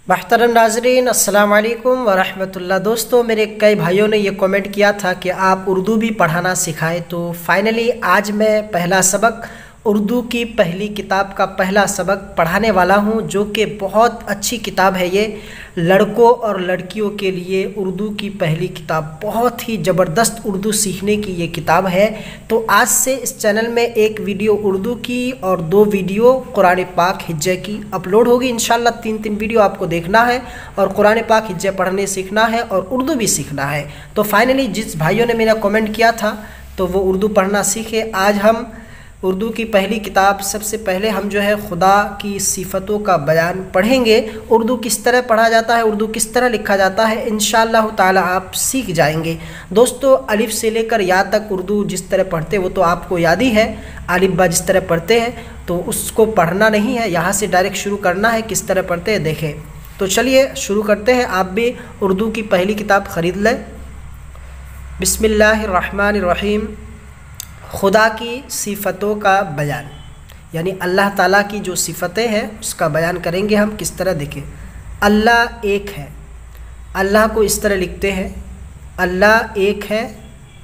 محترم ناظرین السلام علیکم ورحمۃ اللہ۔ دوستوں، میرے کئی بھائیوں نے یہ کامنٹ کیا تھا کہ آپ اردو بھی پڑھانا سکھائیں، تو فائنلی آج میں پہلا سبق اردو کی پہلی کتاب کا پہلا سبق پڑھانے والا ہوں، جو کہ بہت اچھی کتاب ہے۔ یہ لڑکوں اور لڑکیوں کے لیے اردو کی پہلی کتاب، بہت ہی زبردست اردو سیکھنے کی یہ کتاب ہے۔ تو آج سے اس چینل میں ایک ویڈیو اردو کی اور 2 ویڈیو قرآن پاک ہجے کی اپلوڈ ہوگی۔ انشاءاللہ 3 ویڈیو آپ کو دیکھنا ہے اور قرآن پاک ہجے پڑھنے سیکھنا ہے اور اردو بھی سیکھنا ہے۔ تو فائنلی جس بھائیوں نے میرا کامنٹ کیا تھا تو وہ اردو پڑھنا سیکھے۔ آج ہم اردو کی پہلی کتاب، سب سے پہلے ہم جو ہے خدا کی صفتوں کا بیان پڑھیں گے۔ اردو کس طرح پڑھا جاتا ہے، اردو کس طرح لکھا جاتا ہے، انشاءاللہ تعالی آپ سیکھ جائیں گے۔ دوستو، الف سے لے کر یا تک اردو جس طرح پڑھتے وہ تو آپ کو یاد ہی ہے۔ الف با جس طرح پڑھتے ہیں تو اس کو پڑھنا نہیں ہے، یہاں سے ڈائریکٹ شروع کرنا ہے۔ کس طرح پڑھتے ہیں دیکھیں۔ تو چلیے شروع کرتے ہیں۔ آپ بھی اردو کی پہلی کتاب خرید لیں۔ بسم اللہ الرحمن الرحیم۔ خدا کی صفتوں کا بیان، یعنی اللہ تعالیٰ کی جو صفتیں ہیں اس کا بیان کریں گے ہم۔ کس طرح دیکھیں۔ اللہ ایک ہے، اللہ کو اس طرح لکھتے ہیں، اللہ ایک ہے،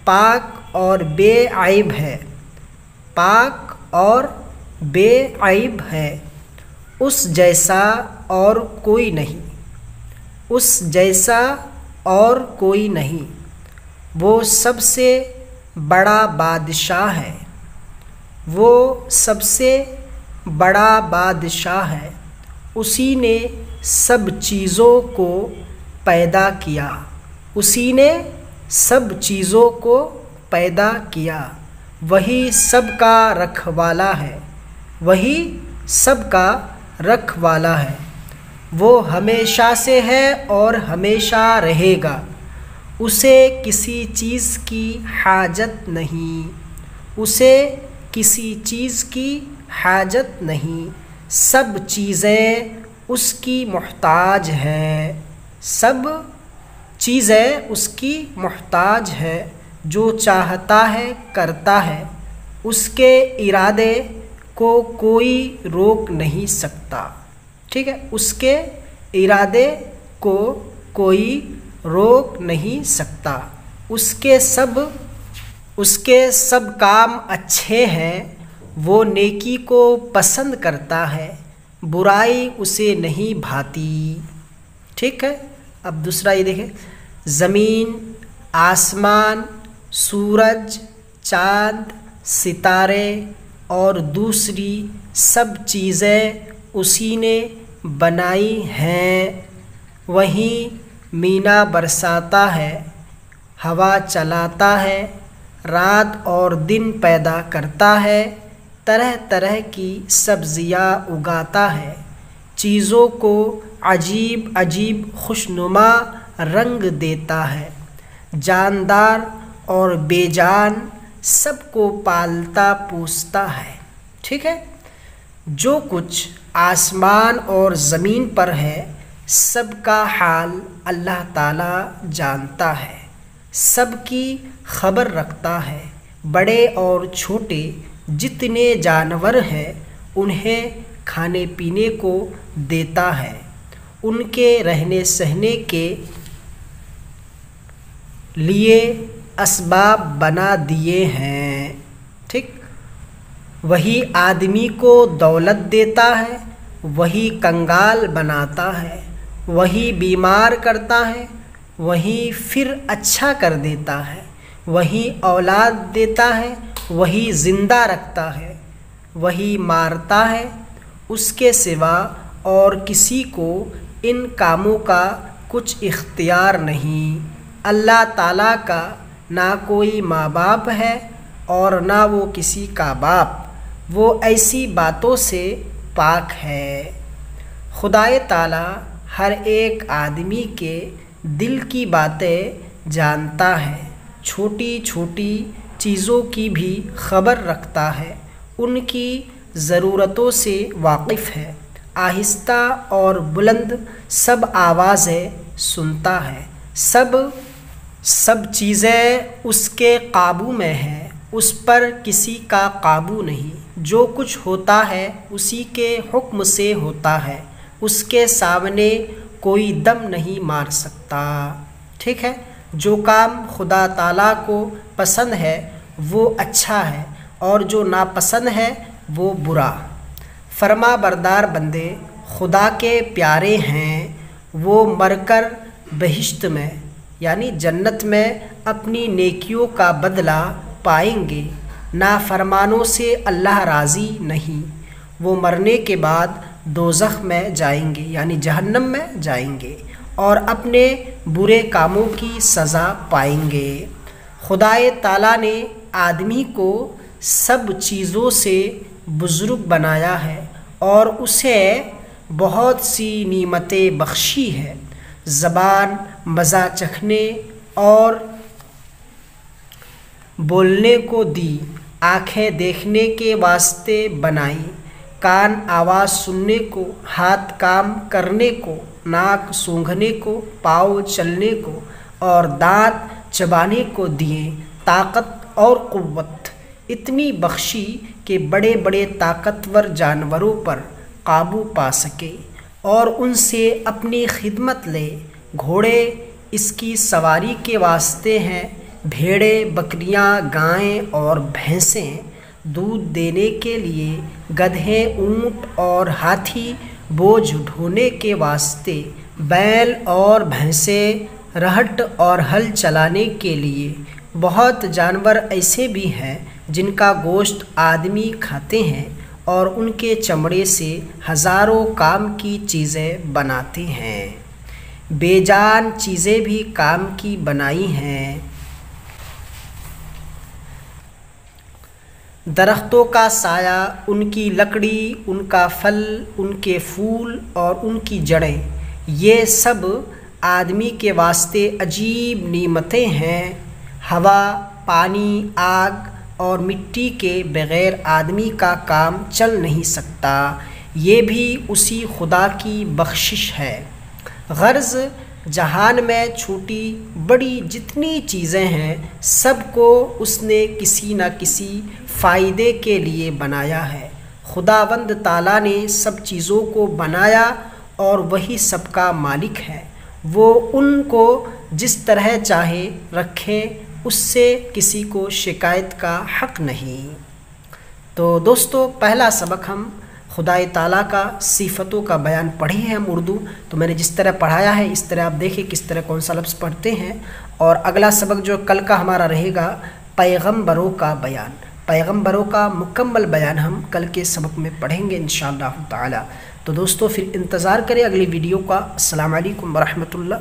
پاک اور بے عیب ہے، پاک اور بے عیب ہے، اس جیسا اور کوئی نہیں، اس جیسا اور کوئی نہیں، وہ سب سے بڑا بادشاہ ہے، وہ سب سے بڑا بادشاہ ہے، اسی نے سب چیزوں کو پیدا کیا، اسی نے سب چیزوں کو پیدا کیا، وہی سب کا رکھوالا ہے، وہی سب کا رکھوالا ہے، وہ ہمیشہ سے ہے اور ہمیشہ رہے گا، اسے کسی چیز کی حاجت نہیں، اسے کسی چیز کی حاجت نہیں، سب چیزیں اس کی محتاج ہیں، سب چیزیں اس کی محتاج ہے، جو چاہتا ہے کرتا ہے، اس کے ارادے کو کوئی روک نہیں سکتا۔ ٹھیک ہے، اس کے ارادے کو کوئی روک نہیں سکتا، اس کے سب کام اچھے ہیں، وہ نیکی کو پسند کرتا ہے، برائی اسے نہیں بھاتی۔ ٹھیک ہے، اب دوسرا یہ دیکھیں۔ زمین، آسمان، سورج، چاند، ستارے اور دوسری سب چیزیں اسی نے بنائی ہیں، وہیں مینا برساتا ہے، ہوا چلاتا ہے، رات اور دن پیدا کرتا ہے، طرح طرح کی سبزیاں اگاتا ہے، چیزوں کو عجیب عجیب خوشنما رنگ دیتا ہے، جاندار اور بے جان سب کو پالتا پوستا ہے۔ ٹھیک ہے، جو کچھ آسمان اور زمین پر ہے سب کا حال اللہ تعالیٰ جانتا ہے، سب کی خبر رکھتا ہے، بڑے اور چھوٹے جتنے جانور ہیں انہیں کھانے پینے کو دیتا ہے، ان کے رہنے سہنے کے لیے اسباب بنا دیے ہیں۔ ٹھیک، وہی آدمی کو دولت دیتا ہے، وہی کنگال بناتا ہے، وہی بیمار کرتا ہے، وہی پھر اچھا کر دیتا ہے، وہی اولاد دیتا ہے، وہی زندہ رکھتا ہے، وہی مارتا ہے، اس کے سوا اور کسی کو ان کاموں کا کچھ اختیار نہیں۔ اللہ تعالیٰ کا نہ کوئی ماں باپ ہے اور نہ وہ کسی کا باپ، وہ ایسی باتوں سے پاک ہے۔ خدائے تعالیٰ ہر ایک آدمی کے دل کی باتیں جانتا ہے، چھوٹی چھوٹی چیزوں کی بھی خبر رکھتا ہے، ان کی ضرورتوں سے واقف ہے، آہستہ اور بلند سب آوازیں سنتا ہے، سب چیزیں اس کے قابو میں ہیں، اس پر کسی کا قابو نہیں، جو کچھ ہوتا ہے اسی کے حکم سے ہوتا ہے، اس کے سامنے کوئی دم نہیں مار سکتا۔ ٹھیک ہے، جو کام خدا تعالیٰ کو پسند ہے وہ اچھا ہے اور جو ناپسند ہے وہ برا۔ فرما بردار بندے خدا کے پیارے ہیں، وہ مر کر بہشت میں یعنی جنت میں اپنی نیکیوں کا بدلہ پائیں گے۔ نافرمانوں سے اللہ راضی نہیں، وہ مرنے کے بعد دوزخ میں جائیں گے یعنی جہنم میں جائیں گے اور اپنے برے کاموں کی سزا پائیں گے۔ خدائے تعالیٰ نے آدمی کو سب چیزوں سے بزرگ بنایا ہے اور اسے بہت سی نعمتیں بخشی ہے۔ زبان مزہ چکھنے اور بولنے کو دی، آنکھیں دیکھنے کے واسطے بنائی، کان آواز سننے کو، ہاتھ کام کرنے کو، ناک سونگھنے کو، پاؤں چلنے کو اور دانت چبانے کو دیے۔ طاقت اور قوت اتنی بخشی کہ بڑے بڑے طاقتور جانوروں پر قابو پا سکے اور ان سے اپنی خدمت لے۔ گھوڑے اس کی سواری کے واسطے ہیں، بھیڑیں، بکریاں، گائیں اور بھینسیں دودھ دینے کے لیے، گدھے، اونٹ اور ہاتھی بوجھ ڈھونے کے واسطے، بیل اور بھینسیں رہٹ اور ہل چلانے کے لیے۔ بہت جانور ایسے بھی ہیں جن کا گوشت آدمی کھاتے ہیں اور ان کے چمڑے سے ہزاروں کام کی چیزیں بناتے ہیں۔ بے جان چیزیں بھی کام کی بنائی ہیں۔ درختوں کا سایہ، ان کی لکڑی، ان کا پھل، ان کے پھول اور ان کی جڑیں، یہ سب آدمی کے واسطے عجیب نعمتیں ہیں۔ ہوا، پانی، آگ اور مٹی کے بغیر آدمی کا کام چل نہیں سکتا، یہ بھی اسی خدا کی بخشش ہے۔ غرض جہان میں چھوٹی بڑی جتنی چیزیں ہیں سب کو اس نے کسی نہ کسی فائدے کے لیے بنایا ہے۔ خداوند تعالیٰ نے سب چیزوں کو بنایا اور وہی سب کا مالک ہے، وہ ان کو جس طرح چاہے رکھے، اس سے کسی کو شکایت کا حق نہیں۔ تو دوستو، پہلا سبق ہم خدائے تعالیٰ کا صفتوں کا بیان پڑھی ہے ہم اردو، تو میں نے جس طرح پڑھایا ہے اس طرح آپ دیکھیں کس طرح کون سا لفظ پڑھتے ہیں۔ اور اگلا سبق جو کل کا ہمارا رہے گا پیغمبروں کا بیان، پیغمبروں کا مکمل بیان ہم کل کے سبق میں پڑھیں گے انشاءاللہ تعالی۔ تو دوستو پھر انتظار کریں اگلی ویڈیو کا۔ السلام علیکم ورحمۃ اللہ۔